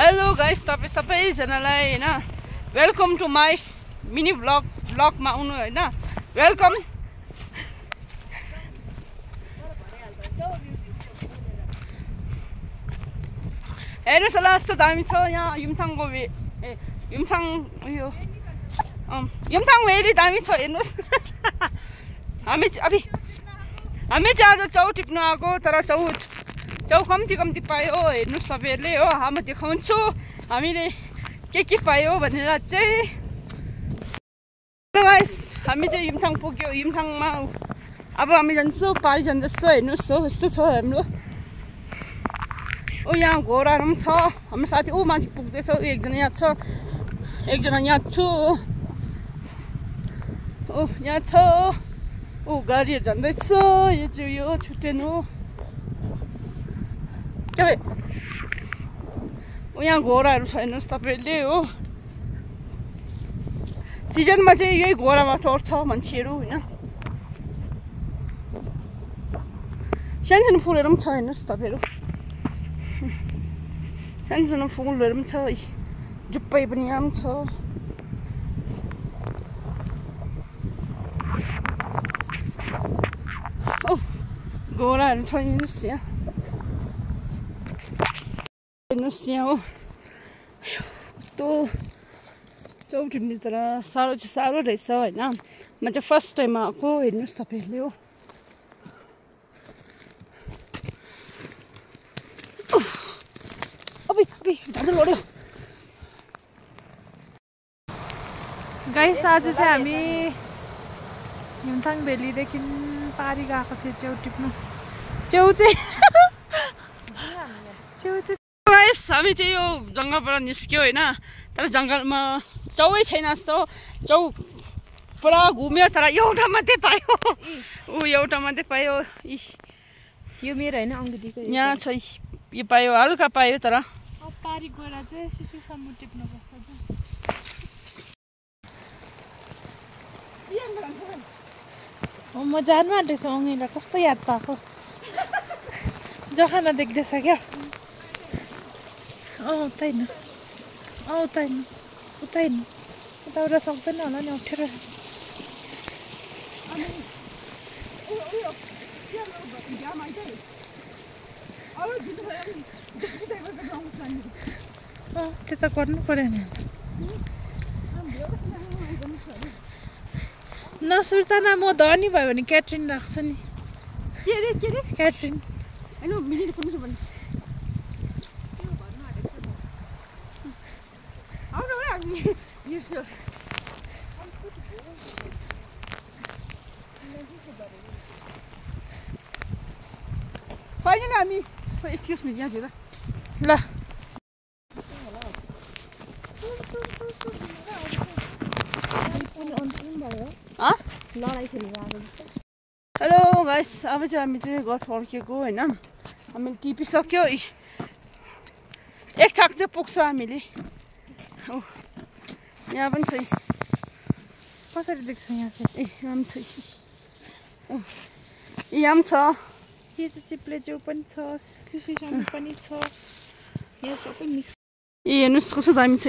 Hello guys, तपाईं सबैजनालाई हैन वेलकम टु माई मिनी ब्लगमा आउनु हैन वेलकम। हेर्नुस् होला यस्तो दामी छ यहाँ युमथाङको युमथाङ उयो युमथाङ भेरी दामी छ हेर्नुस्। हामी चाहिँ आज चौ टिप्नु आएको तर चौ कम्ती पायो हेर्नुस् तपाईहरुले हो। म देखाउँछु हामीले के पायो भनेर चाहिँ। गाइस हामी चाहिँ युमथाङ पुग्यो। युमथाङमा अब हामी जान्छौँ पारी जाँदैछौँ हेर्नुस् हो यस्तो छ हाम्रो। यहाँ घोडाहरू पनि छ। हाम्रो साथी माथि पुग्दैछ। एकजना यहाँ छ एकजना यहाँ छु यहाँ छ गाडीहरू जाँदैछ। यो चाहिँ यो छुटेन हो यहाँ घोडाहरू छ हेर्नुहोस् तपाईहरुले हो। सिजनमा चाहिँ यही घोडामा चढ्छ मान्छेहरू हैन। सानो फुलहरू पनि छ हेर्नुहोस् तपाईहरु। सानो फुलहरू पनि छ जुप्पै पनि यहाँ पनि छ। घोडाहरू छ हेर्नुहोस् यहाँ हेर्नुहोस् यहाँ हो। कस्तो चौटिप्ने तर साह्रो रहेछ होइन। म चाहिँ फर्स्ट टाइम आएको हेर्नुहोस् तपाईहरुले हो। गाइस आज चाहिँ हामी युमथाङ भेलीदेखि पारी गएको थियो च्याउ टिप्नु। च्याउ चाहिँ गाइस हामी चाहिँ यो जङ्गलबाट निस्क्यो होइन। तर जङ्गलमा चौै छैन जस्तो। चौ पुरा घुम्यो तर एउटा मात्रै पायो। एउटा मात्रै पायो। यो मेरो होइन अङ्गुलीको यहाँ छ यो पायो हल्का पायो तर पारी गएर चाहिँ सिसुसम्म टिप्नु पर्छ। म जानु आँटेको छु अङ्गीलाई कस्तो याद पाएको जखाना देख्दैछ क्या। उता उताबाट सक्दैन होला नि अप्ठ्यारो। त्यो त गर्नु पर्यो नि। नसुर्ता न म धनी भयो भने क्याट्रिन राख्छु नि। के रे क्याट्रिन हैन मिलिन पुग्नु भन्छ। फाइनली हामी एक्सक्युज मी यहाँ दिएर ल हेलो गाइस अब चाहिँ हामी चाहिँ घर फर्केको होइन। हामीले टिपिसक्यो। एक ठाक चाहिँ पुग्छ हामीले। यहाँ पनि छ कसरी देख्छ यहाँ चाहिँ। यहाँ पनि छ यहाँ पनि छ। यो चाहिँ चिप्ले च्याउ पनि छ कृषिसम्म पनि छ। यहाँ सबै मिक्स। हेर्नुहोस् कस्तो दामी छ।